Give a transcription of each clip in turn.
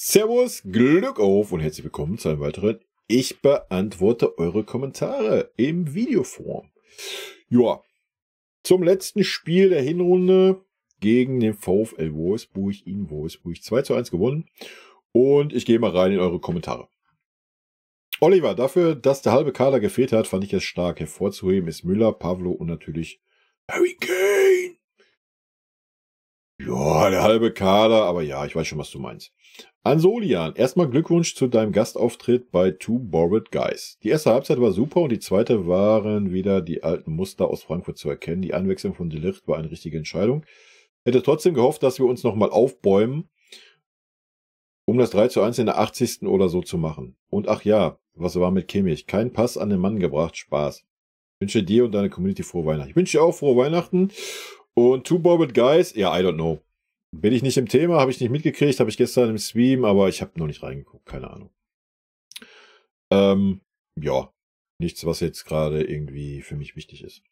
Servus, Glück auf und herzlich willkommen zu einem weiteren Ich beantworte eure Kommentare im Videoform. Ja, zum letzten Spiel der Hinrunde gegen den VfL Wolfsburg in Wolfsburg 2:1 gewonnen. Und ich gehe mal rein in eure Kommentare. Oliver, dafür, dass der halbe Kader gefehlt hat, fand ich es stark. Hervorzuheben ist Müller, Pavlo und natürlich Harry Kane. Ja, der halbe Kader, aber ja, ich weiß schon, was du meinst. Ansolian, erstmal Glückwunsch zu deinem Gastauftritt bei Two Bored Guys. Die erste Halbzeit war super und die zweite waren wieder die alten Muster aus Frankfurt zu erkennen. Die Einwechslung von De Ligt war eine richtige Entscheidung. Hätte trotzdem gehofft, dass wir uns nochmal aufbäumen, um das 3:1 in der 80. oder so zu machen. Und ach ja, was war mit Kimmich? Kein Pass an den Mann gebracht, Spaß. Ich wünsche dir und deiner Community frohe Weihnachten. Ich wünsche dir auch frohe Weihnachten. Und Two Bored Guys, ja, I don't know. Bin ich nicht im Thema, habe ich nicht mitgekriegt, habe ich gestern im Stream, aber ich habe noch nicht reingeguckt, keine Ahnung. Ja, nichts, was jetzt gerade irgendwie für mich wichtig ist.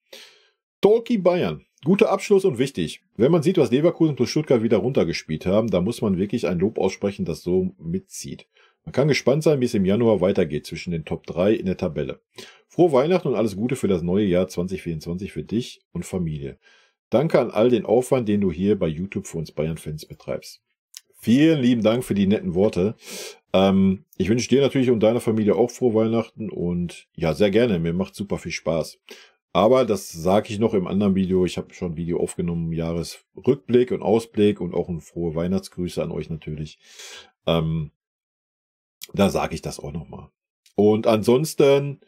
Talkie Bayern, guter Abschluss und wichtig. Wenn man sieht, was Leverkusen plus Stuttgart wieder runtergespielt haben, da muss man wirklich ein Lob aussprechen, das so mitzieht. Man kann gespannt sein, wie es im Januar weitergeht zwischen den Top 3 in der Tabelle. Frohe Weihnachten und alles Gute für das neue Jahr 2024 für dich und Familie. Danke an all den Aufwand, den du hier bei YouTube für uns Bayern-Fans betreibst. Vielen lieben Dank für die netten Worte. Ich wünsche dir natürlich und deiner Familie auch frohe Weihnachten und ja, sehr gerne. Mir macht super viel Spaß. Aber das sage ich noch im anderen Video. Ich habe schon ein Video aufgenommen, Jahresrückblick und Ausblick und auch eine frohe Weihnachtsgrüße an euch natürlich. Da sage ich das auch nochmal. Und ansonsten,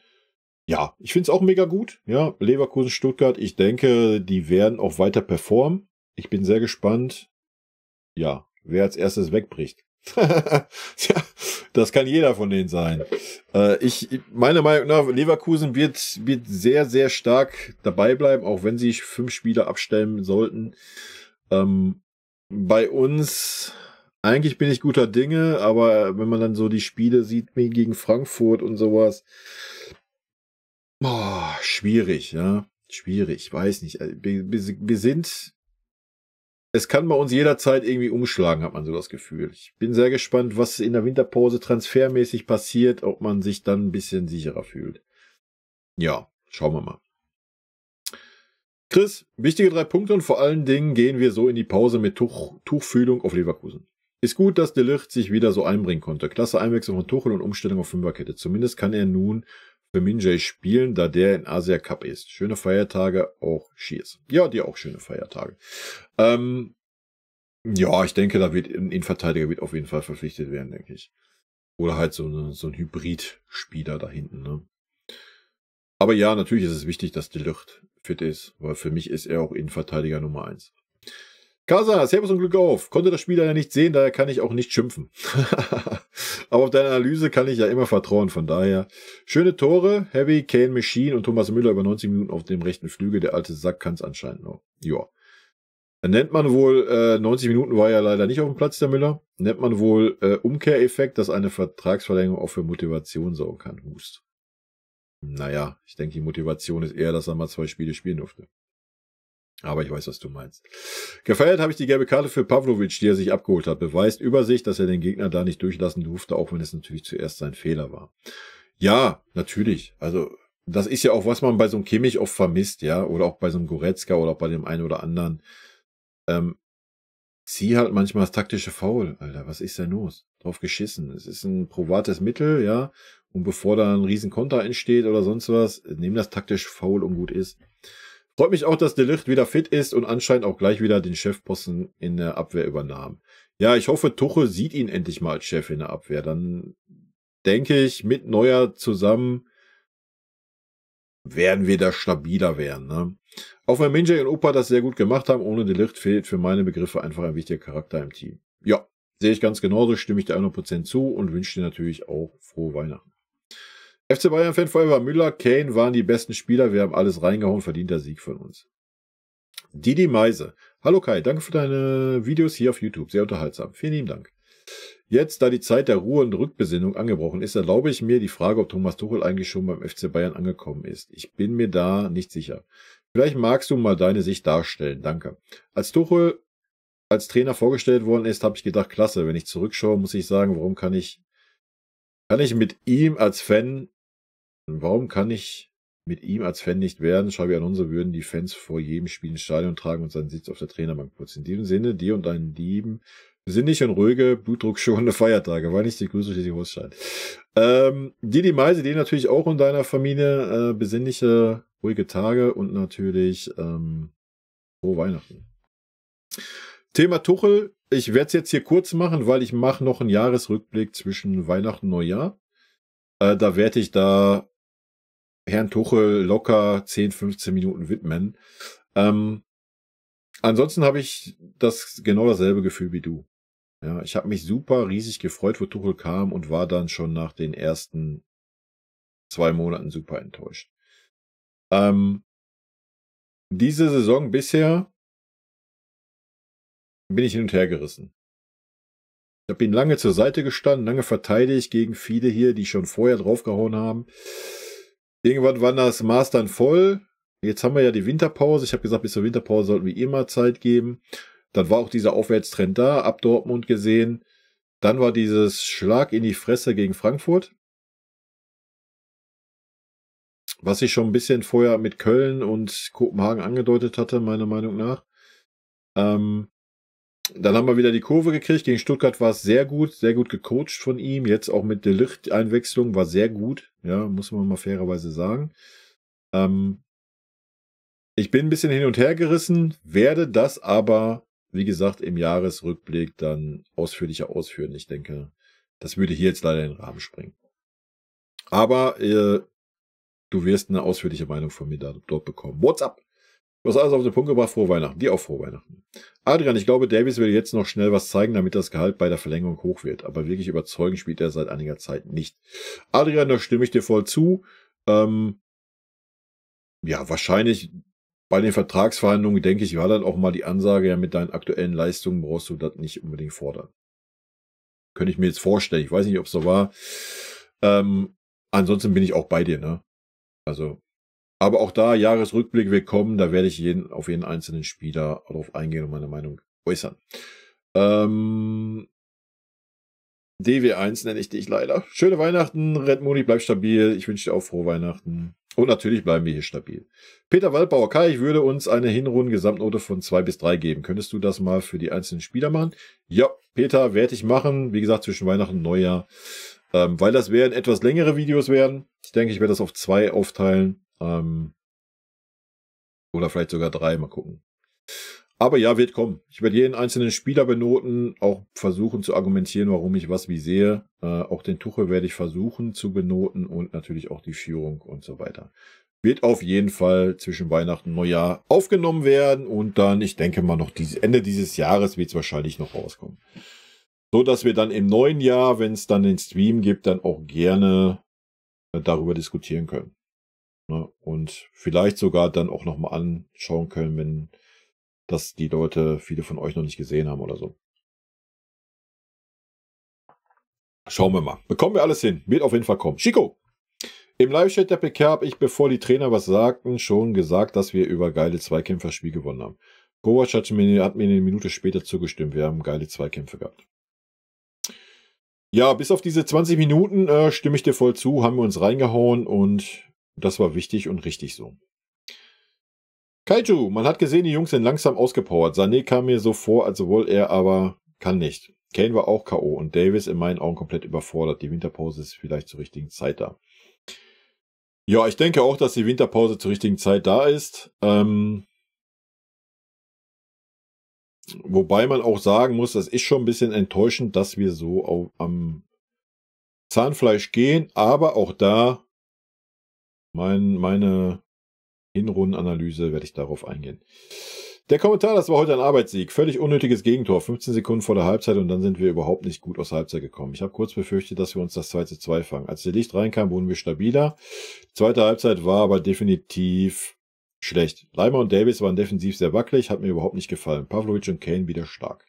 ja, ich finde es auch mega gut. Ja, Leverkusen, Stuttgart, ich denke, die werden auch weiter performen. Ich bin sehr gespannt, ja, wer als erstes wegbricht. Ja, das kann jeder von denen sein. Meiner Meinung nach, Leverkusen wird sehr, sehr stark dabei bleiben, auch wenn sie 5 Spieler abstellen sollten. Bei uns, eigentlich bin ich guter Dinge, aber wenn man dann so die Spiele sieht, wie gegen Frankfurt und sowas, schwierig, ja. Schwierig, weiß nicht. Wir sind, es kann bei uns jederzeit irgendwie umschlagen, hat man so das Gefühl. Ich bin sehr gespannt, was in der Winterpause transfermäßig passiert, ob man sich dann ein bisschen sicherer fühlt. Ja, schauen wir mal. Chris, wichtige 3 Punkte und vor allen Dingen gehen wir so in die Pause mit Tuchfühlung auf Leverkusen. Ist gut, dass De Ligt sich wieder so einbringen konnte. Klasse Einwechslung von Tuchel und Umstellung auf Fünferkette. Zumindest kann er nun für Minjay spielen, da der in Asia Cup ist. Schöne Feiertage, auch Cheers. Ja, dir auch schöne Feiertage. Ja, ich denke, da wird ein Innenverteidiger wird auf jeden Fall verpflichtet werden, denke ich. Oder halt so ein Hybrid-Spieler da hinten, ne? Aber ja, natürlich ist es wichtig, dass De Ligt fit ist, weil für mich ist er auch Innenverteidiger Nummer 1. Casa, Servus und Glück auf. Konnte das Spiel leider nicht sehen, daher kann ich auch nicht schimpfen. Aber auf deine Analyse kann ich ja immer vertrauen, von daher. Schöne Tore, Heavy, Kane, Machine und Thomas Müller über 90 Minuten auf dem rechten Flügel. Der alte Sack kann es anscheinend noch. Ja. Nennt man wohl, 90 Minuten war ja leider nicht auf dem Platz, der Müller. Nennt man wohl Umkehreffekt, dass eine Vertragsverlängerung auch für Motivation sorgen kann. Hust. Naja, ich denke, die Motivation ist eher, dass er mal 2 Spiele spielen durfte. Aber ich weiß, was du meinst. Gefeiert habe ich die gelbe Karte für Pavlovic, die er sich abgeholt hat. Beweist Übersicht, dass er den Gegner da nicht durchlassen durfte, auch wenn es natürlich zuerst sein Fehler war. Ja, natürlich. Also, das ist ja auch, was man bei so einem Kimmich oft vermisst, ja. Oder auch bei so einem Goretzka oder auch bei dem einen oder anderen. Zieh halt manchmal das taktische Foul, Alter. Was ist denn los? Drauf geschissen. Es ist ein probates Mittel, ja. Und bevor da ein riesen Konter entsteht oder sonst was, nimm das taktische Foul und gut ist. Freut mich auch, dass De Ligt wieder fit ist und anscheinend auch gleich wieder den Chefposten in der Abwehr übernahm. Ja, ich hoffe, Tuchel sieht ihn endlich mal als Chef in der Abwehr. Dann denke ich, mit Neuer zusammen werden wir da stabiler werden. Ne? Auch wenn Minjay und Opa das sehr gut gemacht haben, ohne De Ligt fehlt für meine Begriffe einfach ein wichtiger Charakter im Team. Ja, sehe ich ganz genauso, stimme ich dir 100% zu und wünsche dir natürlich auch frohe Weihnachten. FC Bayern Fan Forever, Müller, Kane waren die besten Spieler, wir haben alles reingehauen, verdienter Sieg von uns. Didi Meise. Hallo Kai, danke für deine Videos hier auf YouTube, sehr unterhaltsam. Vielen lieben Dank. Jetzt, da die Zeit der Ruhe und Rückbesinnung angebrochen ist, erlaube ich mir die Frage, ob Thomas Tuchel eigentlich schon beim FC Bayern angekommen ist. Ich bin mir da nicht sicher. Vielleicht magst du mal deine Sicht darstellen, danke. Als Tuchel als Trainer vorgestellt worden ist, habe ich gedacht, klasse. Wenn ich zurückschaue, muss ich sagen, warum kann ich mit ihm als Fan nicht werden? Schreibe Alonso, würden die Fans vor jedem Spiel ins Stadion tragen und seinen Sitz auf der Trainerbank putzen. In diesem Sinne, dir und deinen Lieben besinnliche und ruhige, blutdruckschonende Feiertage. War nicht die Grüße Schleswig-Holstein. Die Meise, die natürlich auch in deiner Familie besinnliche, ruhige Tage und natürlich frohe Weihnachten. Thema Tuchel. Ich werde es jetzt hier kurz machen, weil ich mache noch einen Jahresrückblick zwischen Weihnachten und Neujahr. Da werde ich Herrn Tuchel locker 10, 15 Minuten widmen. Ansonsten habe ich genau dasselbe Gefühl wie du. Ja, ich habe mich super riesig gefreut, wo Tuchel kam und war dann schon nach den ersten 2 Monaten super enttäuscht. Diese Saison bisher bin ich hin und her gerissen. Ich habe ihn lange zur Seite gestanden, lange verteidigt gegen viele hier, die schon vorher draufgehauen haben. Irgendwann war das Maß dann voll. Jetzt haben wir ja die Winterpause. Ich habe gesagt, bis zur Winterpause sollten wir immer Zeit geben. Dann war auch dieser Aufwärtstrend da, ab Dortmund gesehen. Dann war dieses Schlag in die Fresse gegen Frankfurt. Was ich schon ein bisschen vorher mit Köln und Kopenhagen angedeutet hatte, meiner Meinung nach. Dann haben wir wieder die Kurve gekriegt. Gegen Stuttgart war es sehr gut gecoacht von ihm. Jetzt auch mit De Ligt-Einwechslung war sehr gut. Ja, muss man mal fairerweise sagen. Ich bin ein bisschen hin und her gerissen, werde das aber, wie gesagt, im Jahresrückblick dann ausführlicher ausführen. Ich denke, das würde hier jetzt leider in den Rahmen springen. Aber du wirst eine ausführliche Meinung von mir dort bekommen. What's up? Du hast alles auf den Punkt gebracht. Frohe Weihnachten. Dir auch frohe Weihnachten. Adrian, ich glaube, Davies will jetzt noch schnell was zeigen, damit das Gehalt bei der Verlängerung hoch wird. Aber wirklich überzeugend spielt er seit einiger Zeit nicht. Adrian, da stimme ich dir voll zu. Ja, wahrscheinlich bei den Vertragsverhandlungen, denke ich, war dann auch mal die Ansage, ja, mit deinen aktuellen Leistungen brauchst du das nicht unbedingt fordern. Könnte ich mir jetzt vorstellen. Ich weiß nicht, ob es so war. Ansonsten bin ich auch bei dir, ne? Also, aber auch da, Jahresrückblick wird kommen, da werde ich auf jeden einzelnen Spieler darauf eingehen und meine Meinung äußern. DW1 nenne ich dich leider. Schöne Weihnachten, Red Mooney, bleib stabil. Ich wünsche dir auch frohe Weihnachten. Und natürlich bleiben wir hier stabil. Peter Waldbauer, Kai, ich würde uns eine Hinrunden-Gesamtnote von 2 bis 3 geben. Könntest du das mal für die einzelnen Spieler machen? Ja, Peter, werde ich machen. Wie gesagt, zwischen Weihnachten und Neujahr. Weil das werden etwas längere Videos werden. Ich denke, ich werde das auf 2 aufteilen. Oder vielleicht sogar 3, mal gucken. Aber ja, wird kommen. Ich werde jeden einzelnen Spieler benoten, auch versuchen zu argumentieren, warum ich was wie sehe. Auch den Tuchel werde ich versuchen zu benoten und natürlich auch die Führung und so weiter. Wird auf jeden Fall zwischen Weihnachten und Neujahr aufgenommen werden und dann, ich denke mal, noch Ende dieses Jahres wird es wahrscheinlich noch rauskommen. So dass wir dann im neuen Jahr, wenn es dann den Stream gibt, dann auch gerne darüber diskutieren können. Und vielleicht sogar dann auch nochmal anschauen können, wenn das die Leute, viele von euch noch nicht gesehen haben oder so. Schauen wir mal. Bekommen wir alles hin. Wird auf jeden Fall kommen. Chico! Im Live-Chat der PK habe ich, bevor die Trainer was sagten, schon gesagt, dass wir über geile Zweikämpfer das Spiel gewonnen haben. Kovac hat mir eine Minute später zugestimmt. Wir haben geile Zweikämpfe gehabt. Ja, bis auf diese 20 Minuten stimme ich dir voll zu, haben wir uns reingehauen und das war wichtig und richtig so. Kaiju, man hat gesehen, die Jungs sind langsam ausgepowert. Sané kam mir so vor, als wohl er, aber kann nicht. Kane war auch K.O. und Davis in meinen Augen komplett überfordert. Die Winterpause ist vielleicht zur richtigen Zeit da. Ja, ich denke auch, dass die Winterpause zur richtigen Zeit da ist. Wobei man auch sagen muss, das ist schon ein bisschen enttäuschend, dass wir so am Zahnfleisch gehen. Aber auch da, meine Hinrundenanalyse, werde ich darauf eingehen. Der Kommentar, das war heute ein Arbeitssieg. Völlig unnötiges Gegentor. 15 Sekunden vor der Halbzeit und dann sind wir überhaupt nicht gut aus der Halbzeit gekommen. Ich habe kurz befürchtet, dass wir uns das 2:2 fangen. Als der Licht reinkam, wurden wir stabiler. Die zweite Halbzeit war aber definitiv schlecht. Leimer und Davis waren defensiv sehr wackelig, hat mir überhaupt nicht gefallen. Pavlovic und Kane wieder stark.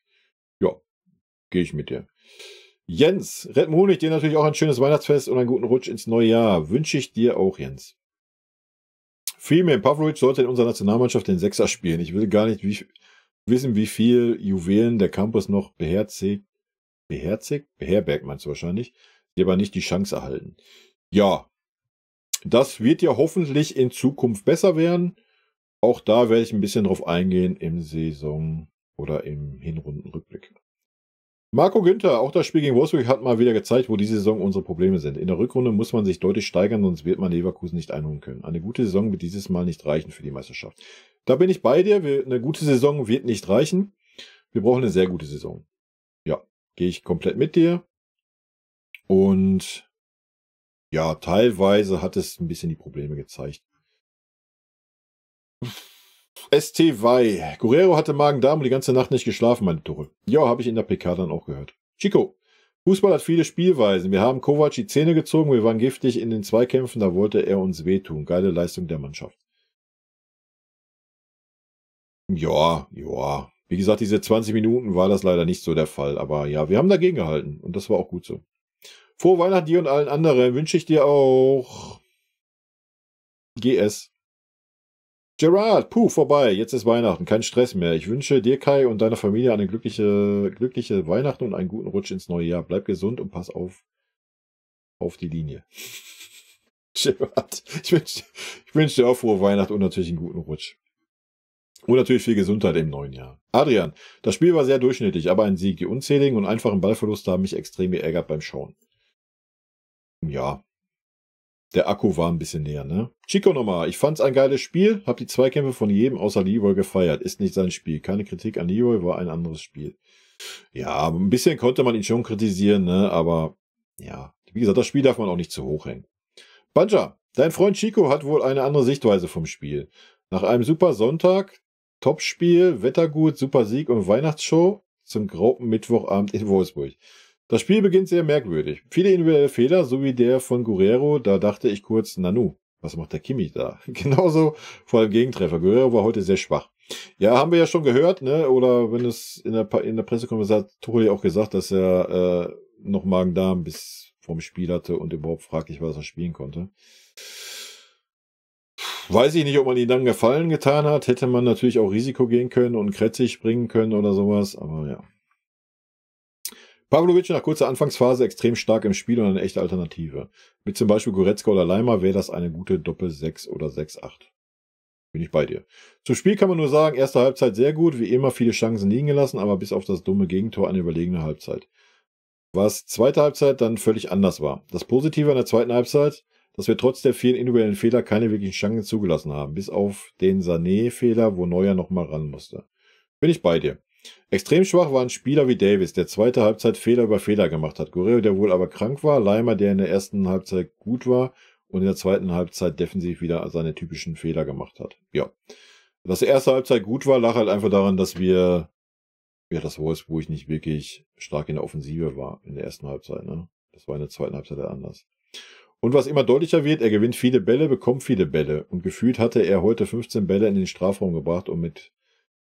Ja, gehe ich mit dir. Jens, Red Moon, ich dir natürlich auch ein schönes Weihnachtsfest und einen guten Rutsch ins neue Jahr. Wünsche ich dir auch, Jens. Freeman, Pavlovic sollte in unserer Nationalmannschaft den Sechser spielen. Ich will gar nicht wissen, wie viel Juwelen der Campus noch beherbergt, meinst du wahrscheinlich, die aber nicht die Chance erhalten. Ja, das wird ja hoffentlich in Zukunft besser werden. Auch da werde ich ein bisschen drauf eingehen im Saison- oder im Hinrundenrückblick. Marco Günther, auch das Spiel gegen Wolfsburg hat mal wieder gezeigt, wo diese Saison unsere Probleme sind. In der Rückrunde muss man sich deutlich steigern, sonst wird man Leverkusen nicht einholen können. Eine gute Saison wird dieses Mal nicht reichen für die Meisterschaft. Da bin ich bei dir. Eine gute Saison wird nicht reichen. Wir brauchen eine sehr gute Saison. Ja, gehe ich komplett mit dir. Und ja, teilweise hat es ein bisschen die Probleme gezeigt. ST Wei. Guerrero hatte Magen-Darm und die ganze Nacht nicht geschlafen, meine Tuchel. Ja, habe ich in der PK dann auch gehört. Chico. Fußball hat viele Spielweisen. Wir haben Kovac die Zähne gezogen, wir waren giftig in den Zweikämpfen, da wollte er uns wehtun. Geile Leistung der Mannschaft. Ja. Wie gesagt, diese 20 Minuten war das leider nicht so der Fall. Aber ja, wir haben dagegen gehalten und das war auch gut so. Frohe Weihnachten dir und allen anderen wünsche ich dir auch. GS. Gerard, vorbei. Jetzt ist Weihnachten. Kein Stress mehr. Ich wünsche dir, Kai, und deiner Familie eine glückliche Weihnachten und einen guten Rutsch ins neue Jahr. Bleib gesund und pass auf die Linie. Gerard, ich wünsche dir auch frohe Weihnachten und natürlich einen guten Rutsch. Und natürlich viel Gesundheit im neuen Jahr. Adrian, das Spiel war sehr durchschnittlich, aber ein Sieg. Die unzähligen und einfachen Ballverluste haben mich extrem geärgert beim Schauen. Ja. Der Akku war ein bisschen näher, ne? Chico nochmal. Ich fand's ein geiles Spiel, hab die Zweikämpfe von jedem außer Leroy gefeiert. Ist nicht sein Spiel. Keine Kritik an Leroy, war ein anderes Spiel. Ja, ein bisschen konnte man ihn schon kritisieren, ne? Aber ja, wie gesagt, das Spiel darf man auch nicht zu hoch hängen. Banja, dein Freund Chico hat wohl eine andere Sichtweise vom Spiel. Nach einem super Sonntag, Topspiel, Wettergut, super Sieg und Weihnachtsshow zum grauen Mittwochabend in Wolfsburg. Das Spiel beginnt sehr merkwürdig. Viele individuelle Fehler, so wie der von Guerrero, da dachte ich kurz, Nanu, was macht der Kimmich da? Genauso vor dem Gegentreffer. Guerrero war heute sehr schwach. Ja, haben wir ja schon gehört, ne? Oder wenn es in der Pressekonferenz hat Tuchel ja auch gesagt, dass er noch Magen-Darm bis vom Spiel hatte und überhaupt fraglich war, dass er spielen konnte. Weiß ich nicht, ob man ihn dann Gefallen getan hat. Hätte man natürlich auch Risiko gehen können und Kretzig bringen können oder sowas, aber ja. Pavlovic nach kurzer Anfangsphase extrem stark im Spiel und eine echte Alternative. Mit zum Beispiel Goretzka oder Leimer wäre das eine gute Doppel-6 oder 6-8. Bin ich bei dir. Zum Spiel kann man nur sagen, erste Halbzeit sehr gut, wie immer viele Chancen liegen gelassen, aber bis auf das dumme Gegentor eine überlegene Halbzeit. Was zweite Halbzeit dann völlig anders war. Das Positive an der zweiten Halbzeit, dass wir trotz der vielen individuellen Fehler keine wirklichen Chancen zugelassen haben, bis auf den Sané-Fehler, wo Neuer nochmal ran musste. Bin ich bei dir. Extrem schwach war ein Spieler wie Davis, der zweite Halbzeit Fehler über Fehler gemacht hat. Guerrero, der wohl aber krank war, Leimer, der in der ersten Halbzeit gut war und in der zweiten Halbzeit defensiv wieder seine typischen Fehler gemacht hat. Ja. Dass die erste Halbzeit gut war, lag halt einfach daran, dass das Wolfsburg nicht wirklich stark in der Offensive war in der ersten Halbzeit, ne? Das war in der zweiten Halbzeit anders. Und was immer deutlicher wird, er gewinnt viele Bälle, bekommt viele Bälle. Und gefühlt hatte er heute 15 Bälle in den Strafraum gebracht und mit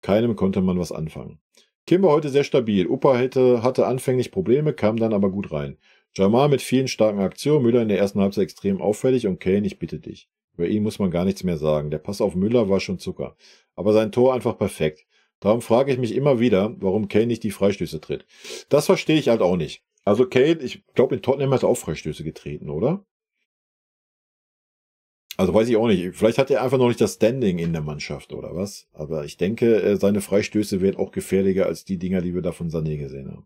keinem konnte man was anfangen. Kim war heute sehr stabil. Upa hatte anfänglich Probleme, kam dann aber gut rein. Jamal mit vielen starken Aktionen, Müller in der ersten Halbzeit extrem auffällig und Kane, ich bitte dich. Über ihn muss man gar nichts mehr sagen. Der Pass auf Müller war schon Zucker. Aber sein Tor einfach perfekt. Darum frage ich mich immer wieder, warum Kane nicht die Freistöße tritt. Das verstehe ich halt auch nicht. Also Kane, ich glaube in Tottenham hat er auch Freistöße getreten, oder? Also weiß ich auch nicht. Vielleicht hat er einfach noch nicht das Standing in der Mannschaft oder was. Aber ich denke, seine Freistöße werden auch gefährlicher als die Dinger, die wir da von Sané gesehen haben.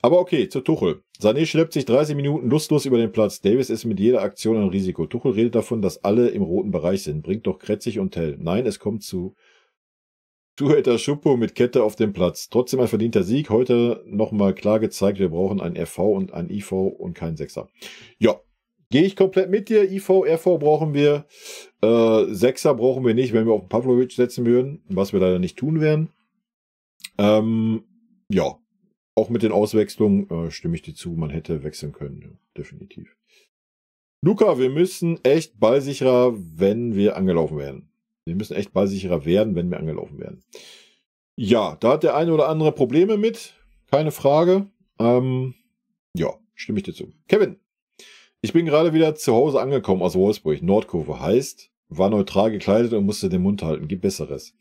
Aber okay, zu Tuchel. Sané schleppt sich 30 Minuten lustlos über den Platz. Davis ist mit jeder Aktion ein Risiko. Tuchel redet davon, dass alle im roten Bereich sind. Bringt doch Kretzig und Tell. Nein, es kommt zu Tueta Schuppo mit Kette auf dem Platz. Trotzdem ein verdienter Sieg. Heute nochmal klar gezeigt, wir brauchen ein RV und ein IV und keinen Sechser. Ja. Gehe ich komplett mit dir. IV, RV brauchen wir. Sechser brauchen wir nicht, wenn wir auf Pavlovic setzen würden, was wir leider nicht tun werden. Ja, auch mit den Auswechslungen stimme ich dir zu. Man hätte wechseln können, ja, definitiv. Luca, wir müssen echt ballsicherer, wenn wir angelaufen werden. Wir müssen echt ballsicherer werden, wenn wir angelaufen werden. Ja, da hat der eine oder andere Probleme mit. Keine Frage. Ja, stimme ich dir zu. Kevin. Ich bin gerade wieder zu Hause angekommen aus Wolfsburg. Nordkurve heißt, war neutral gekleidet und musste den Mund halten. Gibt Besseres.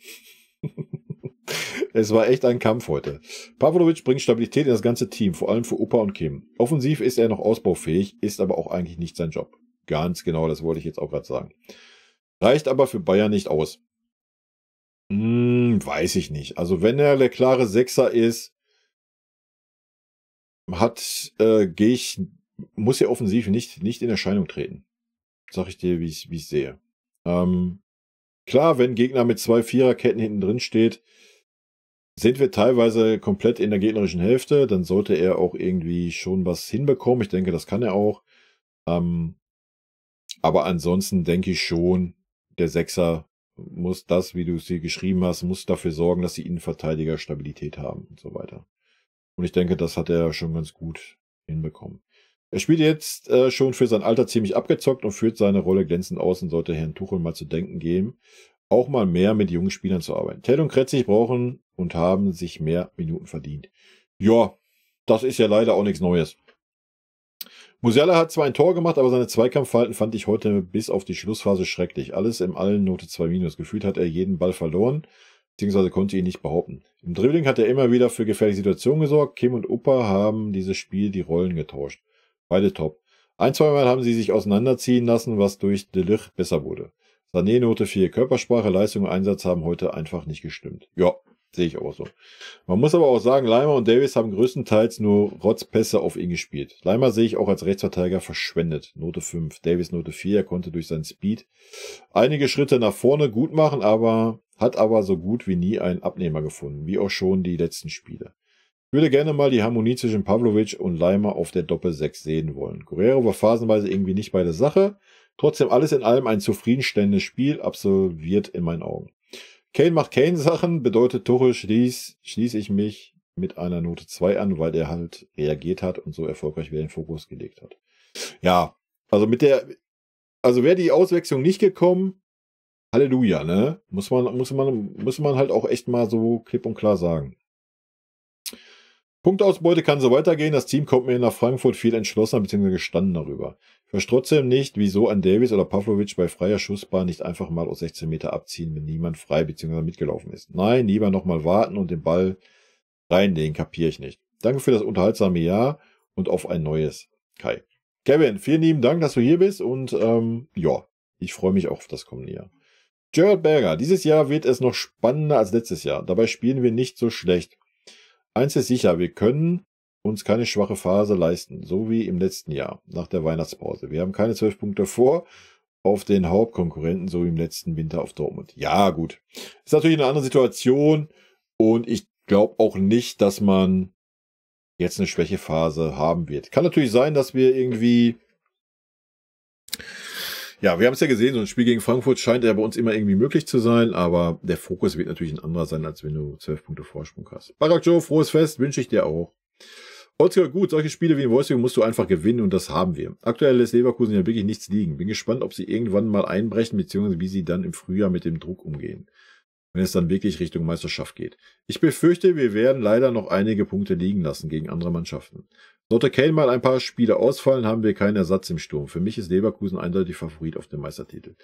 Es war echt ein Kampf heute. Pavlovic bringt Stabilität in das ganze Team, vor allem für Opa und Kim. Offensiv ist er noch ausbaufähig, ist aber auch eigentlich nicht sein Job. Ganz genau, das wollte ich jetzt auch gerade sagen. Reicht aber für Bayern nicht aus. Weiß ich nicht. Also wenn er der klare Sechser ist, muss er offensiv nicht in Erscheinung treten. Sag ich dir, wie ich sehe. Klar, wenn Gegner mit 2 Viererketten hinten drin steht, sind wir teilweise komplett in der gegnerischen Hälfte. Dann sollte er auch irgendwie schon was hinbekommen. Ich denke, das kann er auch. Aber ansonsten denke ich schon, der Sechser muss das, wie du es hier geschrieben hast, muss dafür sorgen, dass die Innenverteidiger Stabilität haben und so weiter. Und ich denke, das hat er schon ganz gut hinbekommen. Er spielt jetzt schon für sein Alter ziemlich abgezockt und führt seine Rolle glänzend aus und sollte Herrn Tuchel mal zu denken geben, auch mal mehr mit jungen Spielern zu arbeiten. Tell und Kretzig brauchen und haben sich mehr Minuten verdient. Ja, das ist ja leider auch nichts Neues. Musiala hat zwar ein Tor gemacht, aber seine Zweikampfverhalten fand ich heute bis auf die Schlussphase schrecklich. Alles im Allen Note 2-. Gefühlt hat er jeden Ball verloren, beziehungsweise konnte ihn nicht behaupten. Im Dribbling hat er immer wieder für gefährliche Situationen gesorgt. Kim und Opa haben dieses Spiel die Rollen getauscht. Beide top. 1-2 Mal haben sie sich auseinanderziehen lassen, was durch De Ligt besser wurde. Sané Note 4. Körpersprache, Leistung und Einsatz haben heute einfach nicht gestimmt. Ja, sehe ich auch so. Man muss aber auch sagen, Laimer und Davis haben größtenteils nur Rotzpässe auf ihn gespielt. Laimer sehe ich auch als Rechtsverteidiger verschwendet. Note 5. Davis Note 4. Er konnte durch seinen Speed einige Schritte nach vorne gut machen, hat aber so gut wie nie einen Abnehmer gefunden, wie auch schon die letzten Spiele. Ich würde gerne mal die Harmonie zwischen Pavlovic und Laimer auf der Doppel-6 sehen wollen. Guerrero war phasenweise irgendwie nicht bei der Sache. Trotzdem alles in allem ein zufriedenstellendes Spiel absolviert in meinen Augen. Kane macht Kane-Sachen, bedeutet Tuchel schließe ich mich mit einer Note 2 an, weil er halt reagiert hat und so erfolgreich wieder den Fokus gelegt hat. Ja, also wäre die Auswechslung nicht gekommen, Halleluja, ne? Muss man halt auch echt mal so klipp und klar sagen. Punktausbeute kann so weitergehen. Das Team kommt mir nach Frankfurt viel entschlossener bzw. gestandener rüber. Ich verstehe trotzdem nicht, wieso ein Davis oder Pavlovic bei freier Schussbahn nicht einfach mal aus 16 Meter abziehen, wenn niemand frei bzw. mitgelaufen ist. Nein, lieber nochmal warten und den Ball reinlegen, kapiere ich nicht. Danke für das unterhaltsame Jahr und auf ein neues, Kai. Kevin, vielen lieben Dank, dass du hier bist und ja, ich freue mich auch auf das kommende Jahr. Gerald Berger, dieses Jahr wird es noch spannender als letztes Jahr. Dabei spielen wir nicht so schlecht. Eins ist sicher, wir können uns keine schwache Phase leisten, so wie im letzten Jahr, nach der Weihnachtspause. Wir haben keine 12 Punkte vor auf den Hauptkonkurrenten, so wie im letzten Winter auf Dortmund. Ja, gut. Ist natürlich eine andere Situation und ich glaube auch nicht, dass man jetzt eine Schwächephase haben wird. Kann natürlich sein, dass wir irgendwie... Ja, wir haben es ja gesehen, so ein Spiel gegen Frankfurt scheint ja bei uns immer irgendwie möglich zu sein, aber der Fokus wird natürlich ein anderer sein, als wenn du 12 Punkte Vorsprung hast. Barak Joe, frohes Fest, wünsche ich dir auch. Oldschool, gut, solche Spiele wie in Wolfsburg musst du einfach gewinnen und das haben wir. Aktuell lässt Leverkusen ja wirklich nichts liegen. Bin gespannt, ob sie irgendwann mal einbrechen, beziehungsweise wie sie dann im Frühjahr mit dem Druck umgehen, wenn es dann wirklich Richtung Meisterschaft geht. Ich befürchte, wir werden leider noch einige Punkte liegen lassen gegen andere Mannschaften. Sollte Kane mal ein paar Spiele ausfallen, haben wir keinen Ersatz im Sturm. Für mich ist Leverkusen eindeutig Favorit auf den Meistertitel.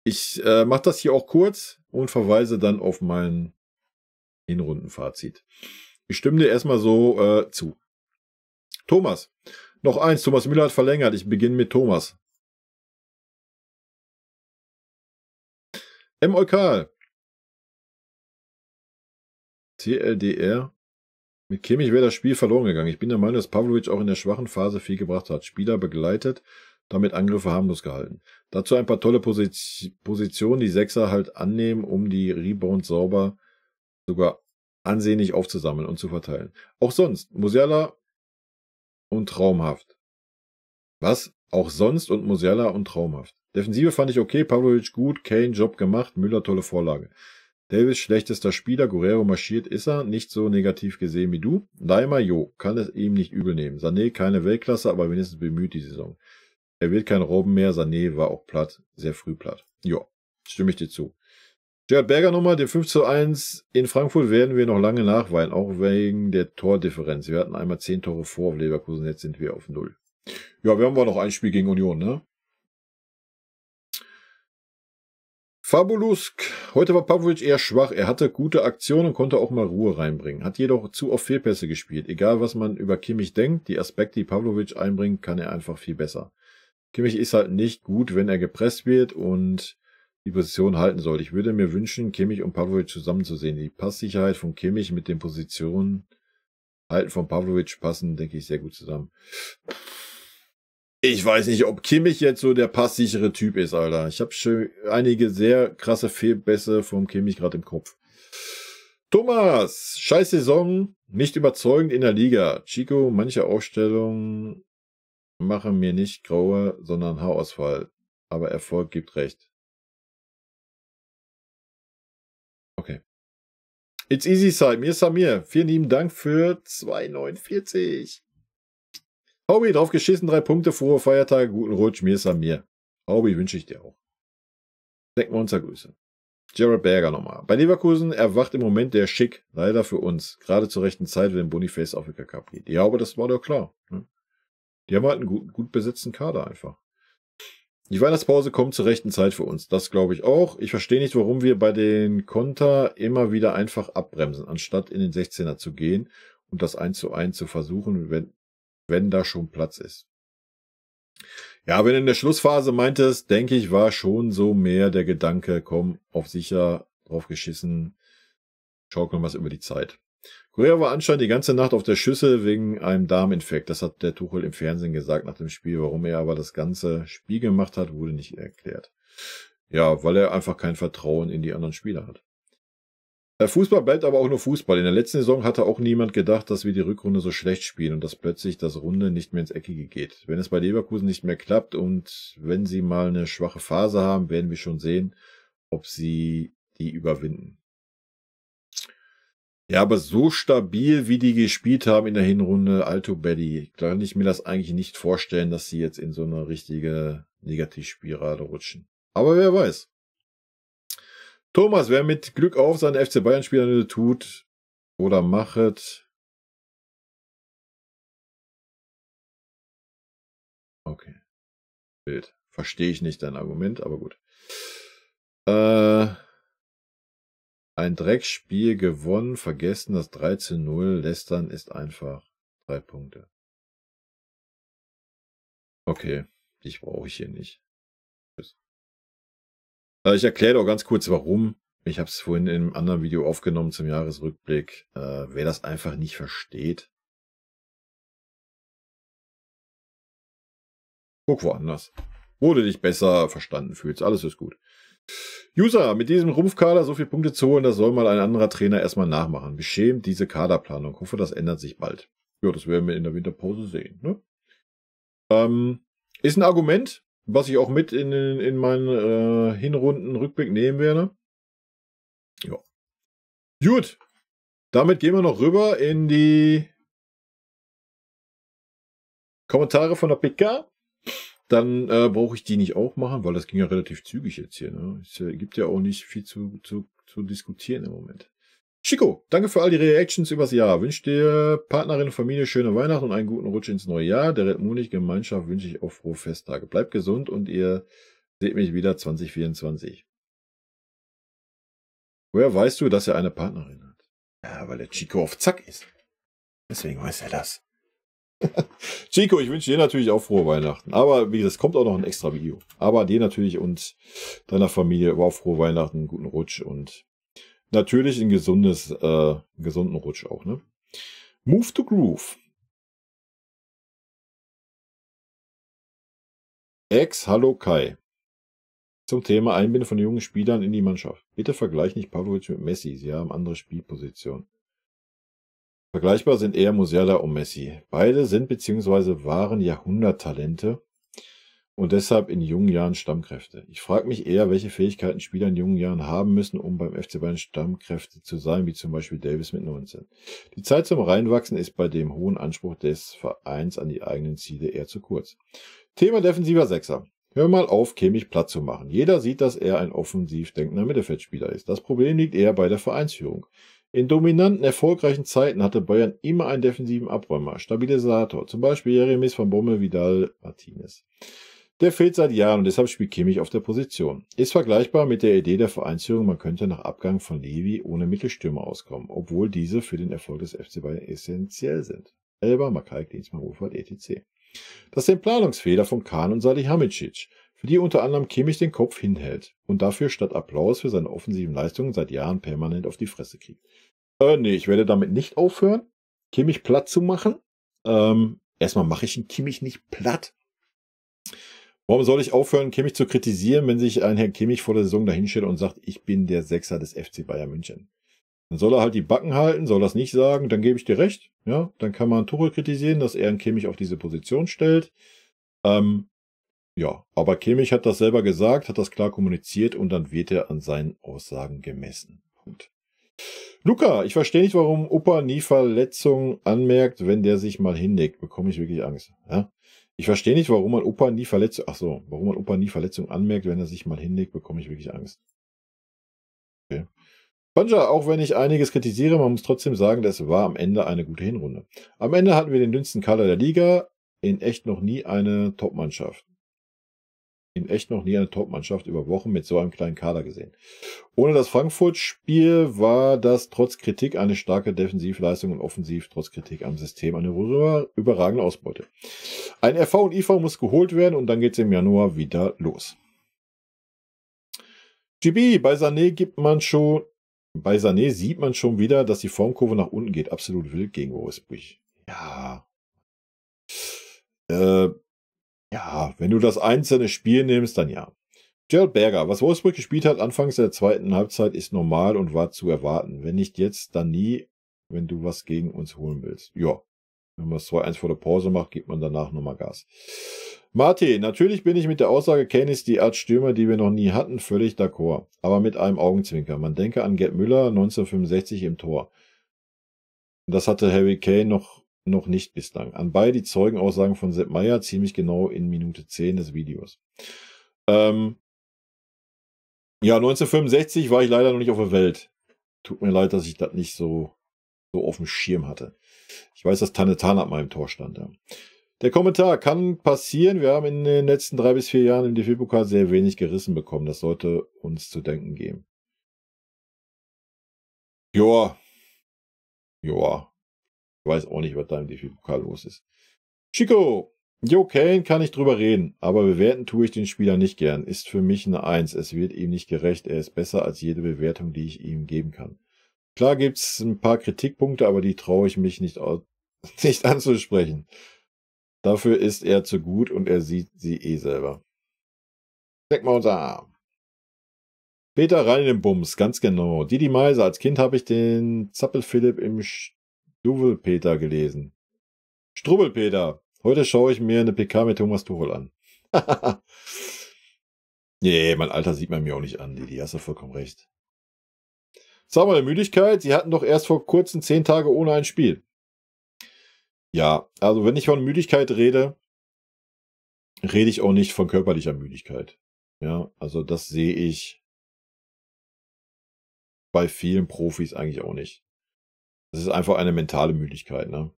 Ich mache das hier auch kurz und verweise dann auf mein Hinrundenfazit. Ich stimme dir erstmal so zu. Thomas. Noch eins. Thomas Müller hat verlängert. Ich beginne mit Thomas. M. Eukal. CLDR. Mit Kimmich wäre das Spiel verloren gegangen. Ich bin der Meinung, dass Pavlovic auch in der schwachen Phase viel gebracht hat. Spieler begleitet, damit Angriffe harmlos gehalten. Dazu ein paar tolle Positionen, die Sechser halt annehmen, um die Rebounds sauber, sogar ansehnlich aufzusammeln und zu verteilen. Auch sonst, Musiala und traumhaft. Was? Auch sonst und Musiala und traumhaft. Defensive fand ich okay, Pavlovic gut, Kane Job gemacht, Müller tolle Vorlage. Davis schlechtester Spieler, Guerrero marschiert, ist er, nicht so negativ gesehen wie du. Laimer, jo, kann es ihm nicht übel nehmen. Sané, keine Weltklasse, aber wenigstens bemüht die Saison. Er wird kein Robben mehr, Sané war auch platt, sehr früh platt. Jo, stimme ich dir zu. Gerhard Berger nochmal, den 5:1 in Frankfurt werden wir noch lange nachweinen, auch wegen der Tordifferenz. Wir hatten einmal 10 Tore vor auf Leverkusen, jetzt sind wir auf 0. Ja, wir haben aber noch ein Spiel gegen Union, ne? Fabulusk. Heute war Pavlovic eher schwach. Er hatte gute Aktionen und konnte auch mal Ruhe reinbringen. Hat jedoch zu oft Fehlpässe gespielt. Egal, was man über Kimmich denkt, die Aspekte, die Pavlovic einbringt, kann er einfach viel besser. Kimmich ist halt nicht gut, wenn er gepresst wird und die Position halten soll. Ich würde mir wünschen, Kimmich und Pavlovic zusammenzusehen. Die Passsicherheit von Kimmich mit den Positionen halten von Pavlovic passen, denke ich, sehr gut zusammen. Ich weiß nicht, ob Kimmich jetzt so der passsichere Typ ist, Alter. Ich habe schon einige sehr krasse Fehlpässe vom Kimmich gerade im Kopf. Thomas, scheiß Saison, nicht überzeugend in der Liga. Chico, manche Aufstellungen machen mir nicht graue, sondern Haarausfall. Aber Erfolg gibt recht. Okay. It's easy side. Mir Samir. Vielen lieben Dank für 2,49. Hobby, drauf geschissen, 3 Punkte, frohe Feiertage, guten Rutsch, mir Samir. Hobby wünsche ich dir auch. Denken wir unser Grüße. Gerald Berger nochmal. Bei Leverkusen erwacht im Moment der Schick. Leider für uns. Gerade zur rechten Zeit, wenn Boniface auf den Cup geht. Ja, aber das war doch klar. Ne? Die haben halt einen gut besetzten Kader einfach. Die Weihnachtspause kommt zur rechten Zeit für uns. Das glaube ich auch. Ich verstehe nicht, warum wir bei den Konter immer wieder einfach abbremsen, anstatt in den 16er zu gehen und das 1:1 zu versuchen, wenn da schon Platz ist. Ja, wenn du in der Schlussphase meintest, denke ich, war schon so mehr der Gedanke, komm, auf sicher, drauf geschissen, schaukeln wir es über die Zeit. Korea war anscheinend die ganze Nacht auf der Schüssel wegen einem Darminfekt. Das hat der Tuchel im Fernsehen gesagt nach dem Spiel. Warum er aber das ganze Spiel gemacht hat, wurde nicht erklärt. Ja, weil er einfach kein Vertrauen in die anderen Spieler hat. Der Fußball bleibt aber auch nur Fußball. In der letzten Saison hatte auch niemand gedacht, dass wir die Rückrunde so schlecht spielen und dass plötzlich das Runde nicht mehr ins Eckige geht. Wenn es bei Leverkusen nicht mehr klappt und wenn sie mal eine schwache Phase haben, werden wir schon sehen, ob sie die überwinden. Ja, aber so stabil, wie die gespielt haben in der Hinrunde, Alto Belli, kann ich mir das eigentlich nicht vorstellen, dass sie jetzt in so eine richtige Negativspirale rutschen. Aber wer weiß. Thomas, wer mit Glück auf seine FC Bayern-Spieler tut oder machet. Okay. Bild. Verstehe ich nicht dein Argument, aber gut. Ein Dreckspiel gewonnen, vergessen, das 3:0 lästern ist einfach 3 Punkte. Okay, dich brauche ich hier nicht. Ich erkläre auch ganz kurz, warum. Ich habe es vorhin in einem anderen Video aufgenommen zum Jahresrückblick. Wer das einfach nicht versteht, guck woanders. Wo du dich besser verstanden fühlst. Alles ist gut. User, mit diesem Rumpfkader so viele Punkte zu holen, das soll mal ein anderer Trainer erstmal nachmachen. Beschämt diese Kaderplanung. Hoffe, das ändert sich bald. Ja, das werden wir in der Winterpause sehen. Ne? Ist ein Argument, was ich auch mit in meinen Hinrunden-Rückblick nehmen werde. Ja. Gut. Damit gehen wir noch rüber in die Kommentare von der PK. Dann brauche ich die nicht auch machen, weil das ging ja relativ zügig jetzt hier. Ne? Es gibt ja auch nicht viel zu diskutieren im Moment. Chico, danke für all die Reactions übers Jahr. Wünsche dir Partnerin und Familie schöne Weihnachten und einen guten Rutsch ins neue Jahr. Der Red Munich Gemeinschaft wünsche ich auch frohe Festtage. Bleibt gesund und ihr seht mich wieder 2024. Woher weißt du, dass er eine Partnerin hat? Ja, weil der Chico auf Zack ist. Deswegen weiß er das. Chico, ich wünsche dir natürlich auch frohe Weihnachten. Aber wie gesagt, es kommt auch noch ein extra Video. Aber dir natürlich und deiner Familie auch frohe Weihnachten, einen guten Rutsch und natürlich ein gesunden Rutsch auch, ne? Move to Groove. Hallo Kai. Zum Thema Einbinden von jungen Spielern in die Mannschaft. Bitte vergleich nicht Pavlovic mit Messi. Sie haben andere Spielpositionen. Vergleichbar sind eher Musiala und Messi. Beide sind bzw. waren Jahrhunderttalente und deshalb in jungen Jahren Stammkräfte. Ich frage mich eher, welche Fähigkeiten Spieler in jungen Jahren haben müssen, um beim FC Bayern Stammkräfte zu sein, wie zum Beispiel Davis mit 19. Die Zeit zum Reinwachsen ist bei dem hohen Anspruch des Vereins an die eigenen Ziele eher zu kurz. Thema defensiver Sechser. Hör mal auf, Kimmich platt zu machen. Jeder sieht, dass er ein offensiv denkender Mittelfeldspieler ist. Das Problem liegt eher bei der Vereinsführung. In dominanten, erfolgreichen Zeiten hatte Bayern immer einen defensiven Abräumer, Stabilisator, zum Beispiel Jeremies von Bommel, Vidal, Martinez. Der fehlt seit Jahren und deshalb spielt Kimmich auf der Position. Ist vergleichbar mit der Idee der Vereinsführung, man könnte nach Abgang von Levi ohne Mittelstürmer auskommen, obwohl diese für den Erfolg des FC Bayern essentiell sind. Elber, Makai, Klinsmann, Wohlfahrt, etc. Das sind Planungsfehler von Kahn und Salihamidzic, für die unter anderem Kimmich den Kopf hinhält und dafür statt Applaus für seine offensiven Leistungen seit Jahren permanent auf die Fresse kriegt. Nee, ich werde damit nicht aufhören, Kimmich platt zu machen. Erstmal mache ich ihn Kimmich nicht platt. Warum soll ich aufhören, Kimmich zu kritisieren, wenn sich ein Herr Kimmich vor der Saison dahinstellt und sagt, ich bin der Sechser des FC Bayern München? Dann soll er halt die Backen halten, soll das nicht sagen, dann gebe ich dir recht. Ja, dann kann man Tuchel kritisieren, dass er einen Kimmich auf diese Position stellt. Ja, aber Kimmich hat das selber gesagt, hat das klar kommuniziert und dann wird er an seinen Aussagen gemessen. Punkt. Luca, ich verstehe nicht, warum Opa nie Verletzungen anmerkt, wenn der sich mal hinlegt. Bekomme ich wirklich Angst. Ja? Ich verstehe nicht, warum man Opa nie Verletzungen anmerkt, wenn er sich mal hinlegt, bekomme ich wirklich Angst. Okay. Banja, auch wenn ich einiges kritisiere, man muss trotzdem sagen, das war am Ende eine gute Hinrunde. Am Ende hatten wir den dünnsten Kader der Liga, in echt noch nie eine Top-Mannschaft über Wochen mit so einem kleinen Kader gesehen. Ohne das Frankfurt-Spiel war das trotz Kritik eine starke Defensivleistung und offensiv trotz Kritik am System eine überragende Ausbeute. Ein RV und IV muss geholt werden und dann geht es im Januar wieder los. GB, bei Sané sieht man schon wieder, dass die Formkurve nach unten geht. Absolut wild gegen Wolfsburg. Ja. Ja, wenn du das einzelne Spiel nimmst, dann ja. Gerald Berger, was Wolfsburg gespielt hat anfangs der zweiten Halbzeit, ist normal und war zu erwarten. Wenn nicht jetzt, dann nie, wenn du was gegen uns holen willst. Ja, wenn man es 2-1 vor der Pause macht, gibt man danach nochmal Gas. Martin, natürlich bin ich mit der Aussage, Kane ist die Art Stürmer, die wir noch nie hatten, völlig d'accord. Aber mit einem Augenzwinker. Man denke an Gerd Müller 1965 im Tor. Das hatte Harry Kane noch nicht bislang. Anbei die Zeugenaussagen von Sepp Meier, ziemlich genau in Minute 10 des Videos. Ja, 1965 war ich leider noch nicht auf der Welt. Tut mir leid, dass ich das nicht so auf dem Schirm hatte. Ich weiß, dass Tanne Tan an meinem Tor stand. Ja. Der Kommentar kann passieren. Wir haben in den letzten 3 bis 4 Jahren im DFB-Pokal sehr wenig gerissen bekommen. Das sollte uns zu denken geben. Joa. Ich weiß auch nicht, was da im DFB-Pokal los ist. Chico. Jo, Kane kann ich drüber reden, aber bewerten tue ich den Spieler nicht gern. Ist für mich eine 1. Es wird ihm nicht gerecht. Er ist besser als jede Bewertung, die ich ihm geben kann. Klar gibt's ein paar Kritikpunkte, aber die traue ich mich nicht anzusprechen. Dafür ist er zu gut und er sieht sie eh selber. Steck mal unser Arm. Peter rein in den Bums, ganz genau. Didi Meiser, als Kind habe ich den Zappel-Philipp im Struwwelpeter gelesen. Struwwelpeter. Heute schaue ich mir eine PK mit Thomas Tuchel an. Nee, mein Alter sieht man mir auch nicht an, Didi. Hast du vollkommen recht. Sag mal, Müdigkeit. Sie hatten doch erst vor kurzem 10 Tage ohne ein Spiel. Ja, also wenn ich von Müdigkeit rede ich auch nicht von körperlicher Müdigkeit. Ja, also das sehe ich bei vielen Profis eigentlich auch nicht. Das ist einfach eine mentale Müdigkeit, ne?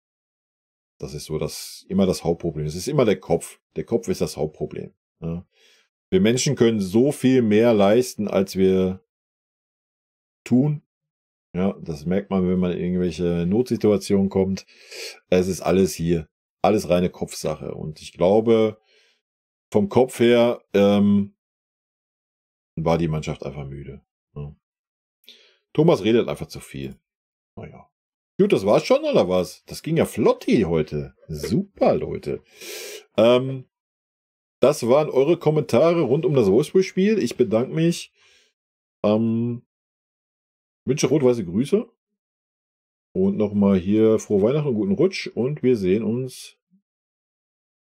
Das ist so immer das Hauptproblem. Es ist immer der Kopf. Der Kopf ist das Hauptproblem. Ja? Wir Menschen können so viel mehr leisten, als wir tun. Ja, das merkt man, wenn man in irgendwelche Notsituationen kommt. Es ist alles reine Kopfsache. Und ich glaube, vom Kopf her war die Mannschaft einfach müde. Ja. Thomas redet einfach zu viel. Naja. Gut, das war's schon, oder was? Das ging ja flott hier heute. Super, Leute. Das waren eure Kommentare rund um das Wolfsburg-Spiel. Ich bedanke mich. Wünsche rot-weiße Grüße. Und nochmal hier frohe Weihnachten und guten Rutsch. Und wir sehen uns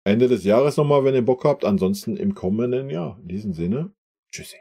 Ende des Jahres nochmal, wenn ihr Bock habt. Ansonsten im kommenden Jahr. In diesem Sinne, tschüssi.